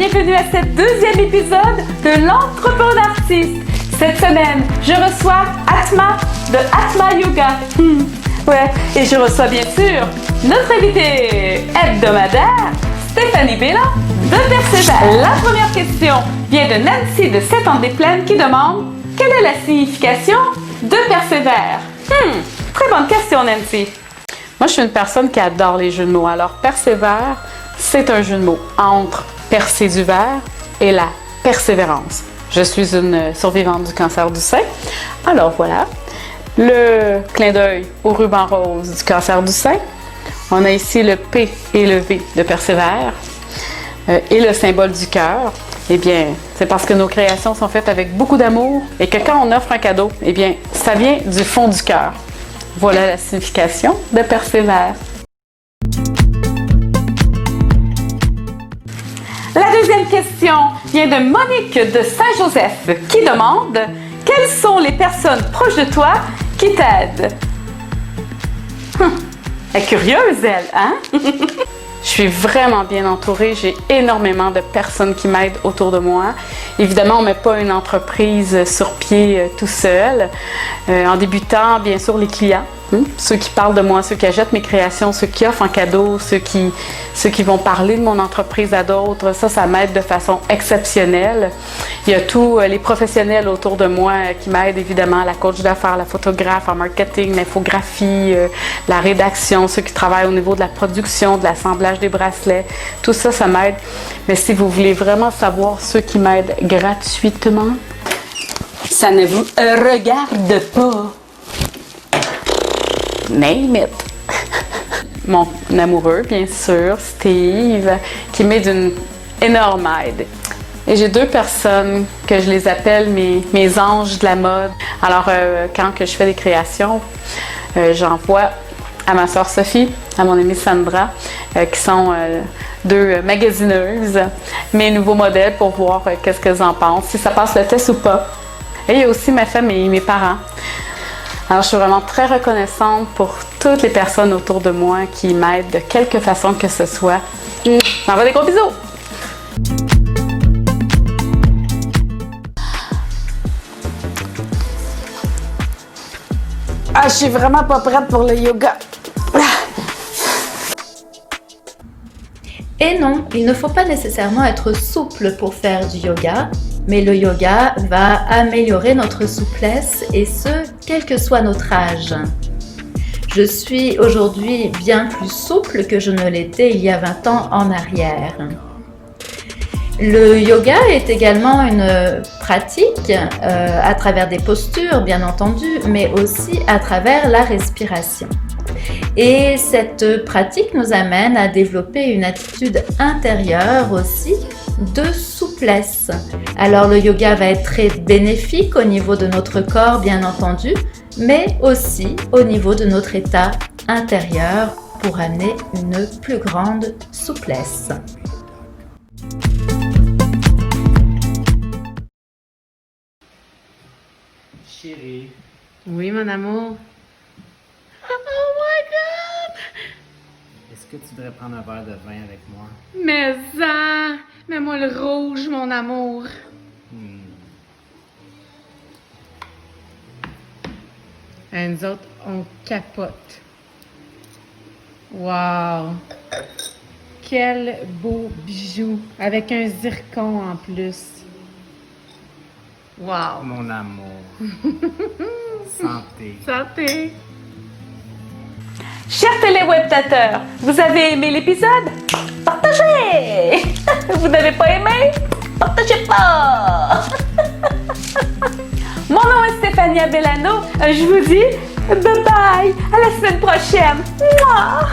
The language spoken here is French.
bienvenue à ce deuxième épisode de l'Entrepreneur Artiste. Cette semaine, je reçois Atma de Atma Yoga. Ouais, et je reçois bien sûr notre invitée hebdomadaire, Stéphanie Bella de Persévère. La première question vient de Nancy de 7 ans des Plaines qui demande quelle est la signification de Persévère. Très bonne question, Nancy. Moi, je suis une personne qui adore les jeux de mots. Alors, Persévère, c'est un jeu de mots entre percer du verre et la persévérance. Je suis une survivante du cancer du sein. Alors voilà, le clin d'œil au ruban rose du cancer du sein. On a ici le P et le V de Persévère et le symbole du cœur. Eh bien, c'est parce que nos créations sont faites avec beaucoup d'amour et que quand on offre un cadeau, eh bien, ça vient du fond du cœur. Voilà la signification de Persévère. La deuxième question vient de Monique de Saint-Joseph qui demande « Quelles sont les personnes proches de toi qui t'aident? » Elle est curieuse, elle, hein? Je suis vraiment bien entourée. J'ai énormément de personnes qui m'aident autour de moi. Évidemment, on ne met pas une entreprise sur pied tout seul. En débutant, bien sûr, les clients. Ceux qui parlent de moi, ceux qui achètent mes créations, ceux qui offrent en cadeau, ceux qui vont parler de mon entreprise à d'autres, ça m'aide de façon exceptionnelle. Il y a tous les professionnels autour de moi qui m'aident évidemment, la coach d'affaires, la photographe en marketing, l'infographie, la rédaction, ceux qui travaillent au niveau de la production, de l'assemblage des bracelets, tout ça, ça m'aide. Mais si vous voulez vraiment savoir ceux qui m'aident gratuitement, ça ne vous regarde pas. Name it! Mon amoureux, bien sûr, Steve, qui m'aide d'une énorme aide. Et j'ai deux personnes que je les appelle mes anges de la mode. Alors, quand que je fais des créations, j'envoie à ma soeur Sophie, à mon amie Sandra, qui sont deux magasineuses, mes nouveaux modèles pour voir qu'est-ce qu'elles en pensent, si ça passe le test ou pas. Et il y a aussi ma famille, mes parents. Alors, je suis vraiment très reconnaissante pour toutes les personnes autour de moi qui m'aident de quelque façon que ce soit. Je m'envoie des gros bisous! Ah, je suis vraiment pas prête pour le yoga. Et non, il ne faut pas nécessairement être souple pour faire du yoga, mais le yoga va améliorer notre souplesse et ce, quel que soit notre âge. Je suis aujourd'hui bien plus souple que je ne l'étais il y a 20 ans en arrière. Le yoga est également une pratique à travers des postures, bien entendu, mais aussi à travers la respiration. Et cette pratique nous amène à développer une attitude intérieure aussi de souplesse. Alors le yoga va être très bénéfique au niveau de notre corps, bien entendu, mais aussi au niveau de notre état intérieur pour amener une plus grande souplesse. Chérie. Oui, mon amour. Oh my God! Est-ce que tu voudrais prendre un verre de vin avec moi? Mais ça! Mets-moi le rouge, mon amour. Et nous autres, on capote. Wow! Quel beau bijou! Avec un zircon en plus. Wow! Mon amour. Santé. Santé! Chers téléwebtateurs, vous avez aimé l'épisode? Partagez! Vous n'avez pas aimé? Partagez pas! Mon nom est Stéphanie Abellano. Je vous dis bye bye! À la semaine prochaine! Mouah!